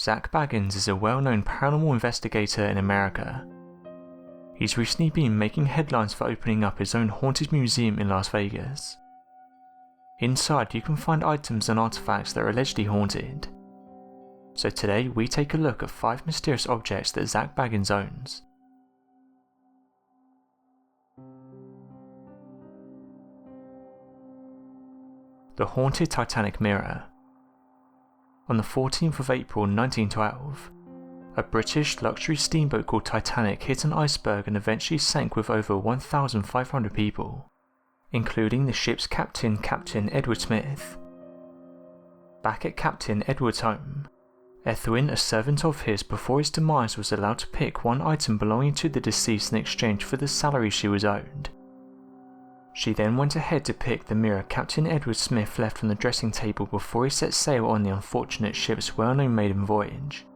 Zak Bagans is a well-known paranormal investigator in America. He's recently been making headlines for opening up his own haunted museum in Las Vegas. Inside you can find items and artifacts that are allegedly haunted. So today we take a look at 5 mysterious objects that Zak Bagans owns. The haunted Titanic mirror. On the 14th of April 1912, a British luxury steamboat called Titanic hit an iceberg and eventually sank with over 1,500 people, including the ship's captain, Captain Edward Smith. Back at Captain Edward's home, Ethwin, a servant of his before his demise, was allowed to pick one item belonging to the deceased in exchange for the salary she was owed. She then went ahead to pick the mirror Captain Edward Smith left on the dressing table before he set sail on the unfortunate ship's well-known maiden voyage.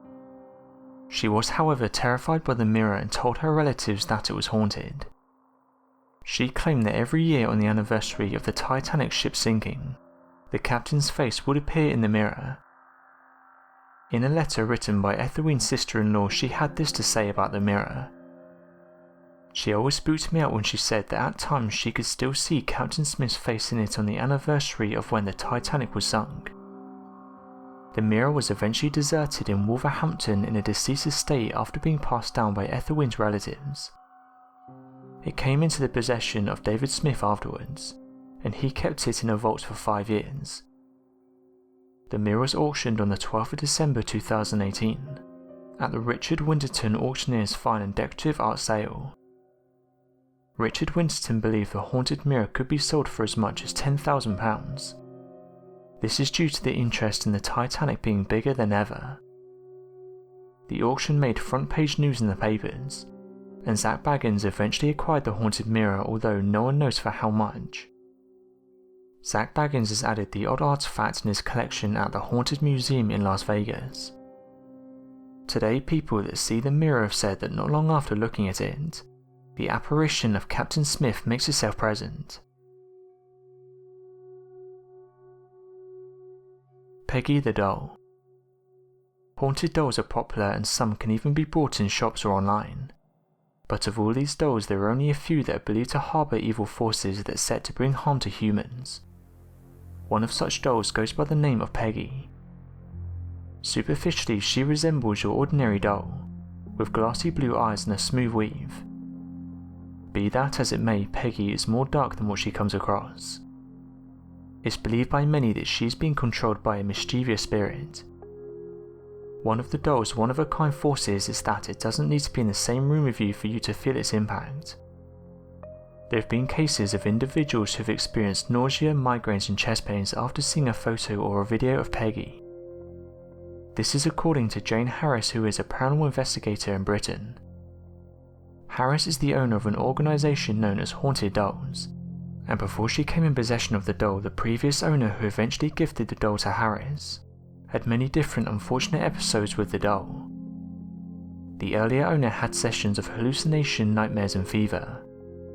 She was however terrified by the mirror and told her relatives that it was haunted. She claimed that every year on the anniversary of the Titanic ship sinking, the captain's face would appear in the mirror. In a letter written by Ethwin's sister-in-law, she had this to say about the mirror. She always spooked me out when she said that at times she could still see Captain Smith's face in it on the anniversary of when the Titanic was sunk. The mirror was eventually deserted in Wolverhampton in a deceased estate after being passed down by Ethwin's relatives. It came into the possession of David Smith afterwards, and he kept it in a vault for 5 years. The mirror was auctioned on the 12th of December 2018 at the Richard Winterton Auctioneer's Fine and Decorative Art Sale. Richard Winterton believed the haunted mirror could be sold for as much as £10,000. This is due to the interest in the Titanic being bigger than ever. The auction made front page news in the papers, and Zak Bagans eventually acquired the haunted mirror, although no one knows for how much. Zak Bagans has added the odd artifact in his collection at the Haunted Museum in Las Vegas. Today, people that see the mirror have said that not long after looking at it, the apparition of Captain Smith makes itself present. Peggy the Doll. Haunted dolls are popular and some can even be bought in shops or online. But of all these dolls, there are only a few that are believed to harbour evil forces that are set to bring harm to humans. One of such dolls goes by the name of Peggy. Superficially, she resembles your ordinary doll, with glassy blue eyes and a smooth weave. Be that as it may, Peggy is more dark than what she comes across. It's believed by many that she is being controlled by a mischievous spirit. One of the doll's one-of-a-kind forces is that it doesn't need to be in the same room with you for you to feel its impact. There have been cases of individuals who have experienced nausea, migraines and chest pains after seeing a photo or a video of Peggy. This is according to Jane Harris, who is a paranormal investigator in Britain. Harris is the owner of an organisation known as Haunted Dolls, and before she came in possession of the doll, the previous owner, who eventually gifted the doll to Harris, had many different unfortunate episodes with the doll. The earlier owner had sessions of hallucination, nightmares and fever,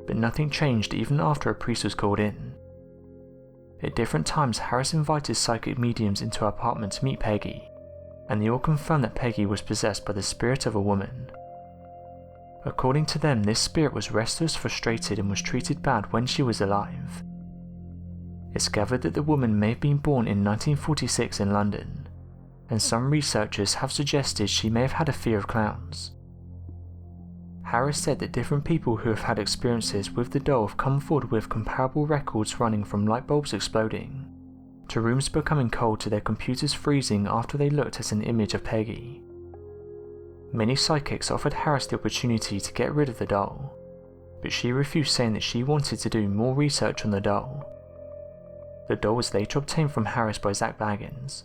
but nothing changed even after a priest was called in. At different times, Harris invited psychic mediums into her apartment to meet Peggy, and they all confirmed that Peggy was possessed by the spirit of a woman. According to them, this spirit was restless, frustrated and was treated bad when she was alive. It's gathered that the woman may have been born in 1946 in London, and some researchers have suggested she may have had a fear of clowns. Harris said that different people who have had experiences with the doll have come forward with comparable records, running from light bulbs exploding, to rooms becoming cold, to their computers freezing after they looked at an image of Peggy. Many psychics offered Harris the opportunity to get rid of the doll, but she refused, saying that she wanted to do more research on the doll. The doll was later obtained from Harris by Zak Bagans,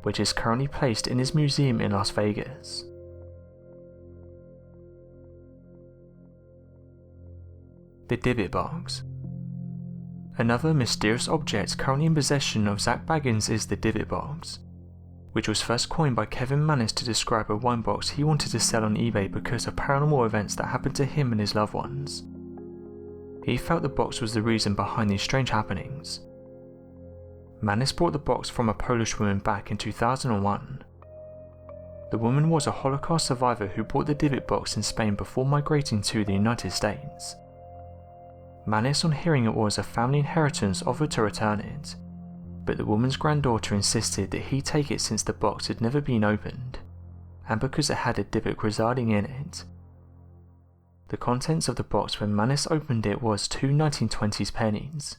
which is currently placed in his museum in Las Vegas. The Dybbuk Box. Another mysterious object currently in possession of Zak Bagans is the Dybbuk Box, which was first coined by Kevin Mannis to describe a wine box he wanted to sell on eBay because of paranormal events that happened to him and his loved ones. He felt the box was the reason behind these strange happenings. Mannis bought the box from a Polish woman back in 2001. The woman was a Holocaust survivor who bought the Dybbuk Box in Spain before migrating to the United States. Manis, on hearing it was a family inheritance, offered to return it, but the woman's granddaughter insisted that he take it since the box had never been opened, and because it had a Dybbuk residing in it. The contents of the box when Manis opened it was 2 1920s pennies,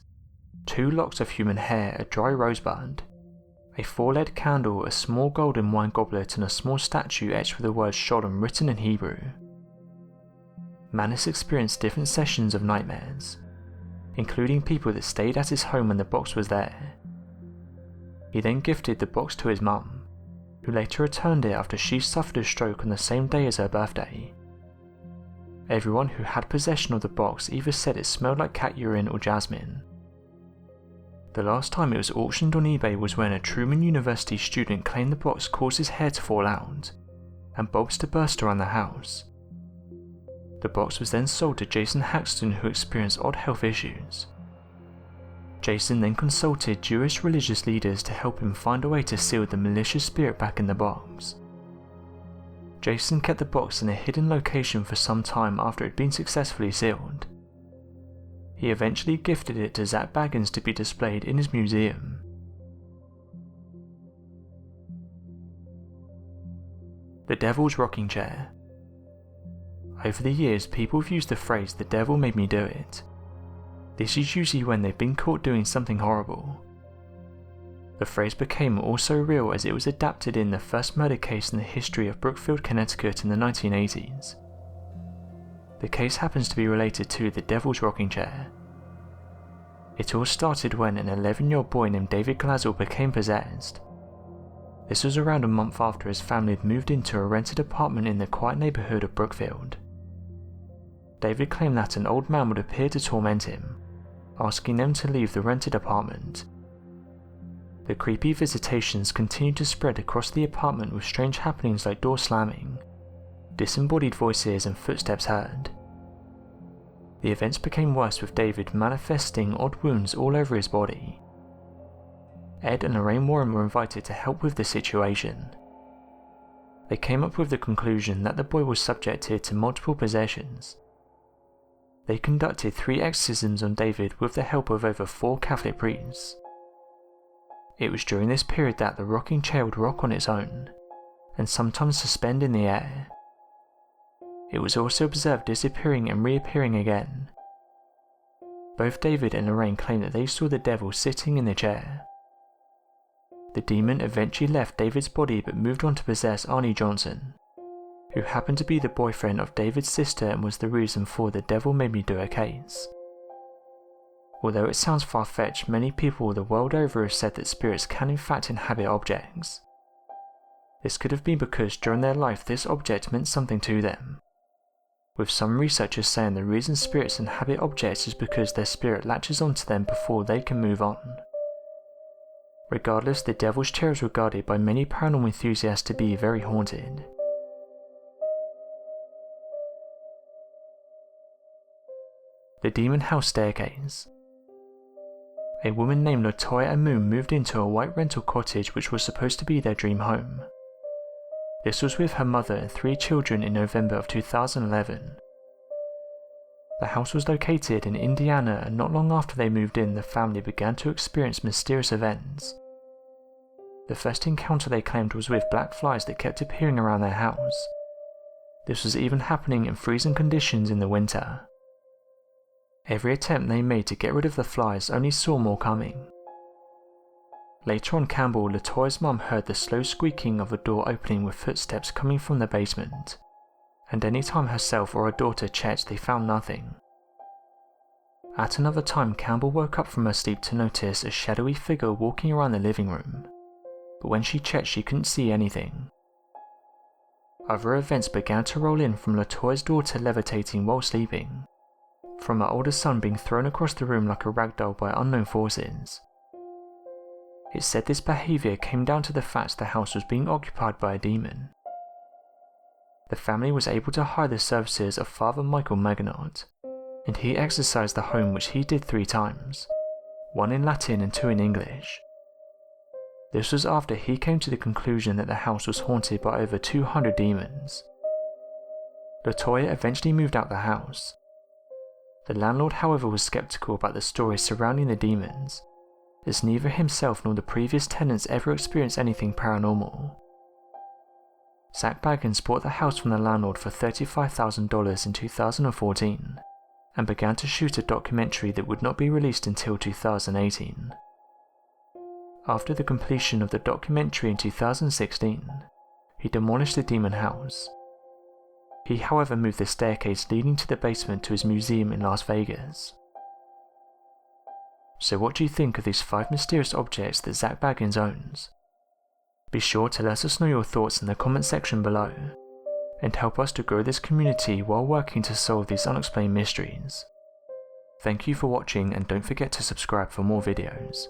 2 locks of human hair, a dry rosebud, a 4-lead candle, a small golden wine goblet, and a small statue etched with the word Shalom written in Hebrew. Manis experienced different sessions of nightmares, including people that stayed at his home when the box was there. He then gifted the box to his mum, who later returned it after she suffered a stroke on the same day as her birthday. Everyone who had possession of the box either said it smelled like cat urine or jasmine. The last time it was auctioned on eBay was when a Truman University student claimed the box caused his hair to fall out and bulbs to burst around the house. The box was then sold to Jason Haxton, who experienced odd health issues. Jason then consulted Jewish religious leaders to help him find a way to seal the malicious spirit back in the box. Jason kept the box in a hidden location for some time after it had been successfully sealed. He eventually gifted it to Zak Bagans to be displayed in his museum. The Devil's Rocking Chair. Over the years, people have used the phrase, "the devil made me do it." This is usually when they've been caught doing something horrible. The phrase became also real as it was adapted in the first murder case in the history of Brookfield, Connecticut in the 1980s. The case happens to be related to the Devil's Rocking Chair. It all started when an 11-year-old boy named David Glazel became possessed. This was around a month after his family had moved into a rented apartment in the quiet neighborhood of Brookfield. David claimed that an old man would appear to torment him, asking them to leave the rented apartment. The creepy visitations continued to spread across the apartment, with strange happenings like door slamming, disembodied voices and footsteps heard. The events became worse, with David manifesting odd wounds all over his body. Ed and Lorraine Warren were invited to help with the situation. They came up with the conclusion that the boy was subjected to multiple possessions. They conducted 3 exorcisms on David with the help of over 4 Catholic priests. It was during this period that the rocking chair would rock on its own, and sometimes suspend in the air. It was also observed disappearing and reappearing again. Both David and Lorraine claimed that they saw the devil sitting in the chair. The demon eventually left David's body but moved on to possess Arnie Johnson, who happened to be the boyfriend of David's sister and was the reason for the Devil Made Me Do It case. Although it sounds far-fetched, many people the world over have said that spirits can in fact inhabit objects. This could have been because during their life this object meant something to them, with some researchers saying the reason spirits inhabit objects is because their spirit latches onto them before they can move on. Regardless, the Devil's Chair is regarded by many paranormal enthusiasts to be very haunted. The Demon House Staircase. A woman named Latoya Amun moved into a white rental cottage which was supposed to be their dream home. This was with her mother and 3 children in November of 2011. The house was located in Indiana, and not long after they moved in, the family began to experience mysterious events. The first encounter they claimed was with black flies that kept appearing around their house. This was even happening in freezing conditions in the winter. Every attempt they made to get rid of the flies only saw more coming. Later on, Campbell, Latoya's mum, heard the slow squeaking of a door opening with footsteps coming from the basement, and any time herself or her daughter checked, they found nothing. At another time, Campbell woke up from her sleep to notice a shadowy figure walking around the living room, but when she checked she couldn't see anything. Other events began to roll in, from Latoya's daughter levitating while sleeping, from her older son being thrown across the room like a rag doll by unknown forces. It said this behaviour came down to the fact the house was being occupied by a demon. The family was able to hire the services of Father Michael Maginot, and he exorcised the home, which he did 3 times, 1 in Latin and 2 in English. This was after he came to the conclusion that the house was haunted by over 200 demons. LaToya eventually moved out the house. The landlord, however, was skeptical about the stories surrounding the demons, as neither himself nor the previous tenants ever experienced anything paranormal. Zak Bagans bought the house from the landlord for $35,000 in 2014 and began to shoot a documentary that would not be released until 2018. After the completion of the documentary in 2016, he demolished the demon house. He, however, moved the staircase leading to the basement to his museum in Las Vegas. So what do you think of these 5 mysterious objects that Zak Bagans owns? Be sure to let us know your thoughts in the comment section below, and help us to grow this community while working to solve these unexplained mysteries. Thank you for watching, and don't forget to subscribe for more videos.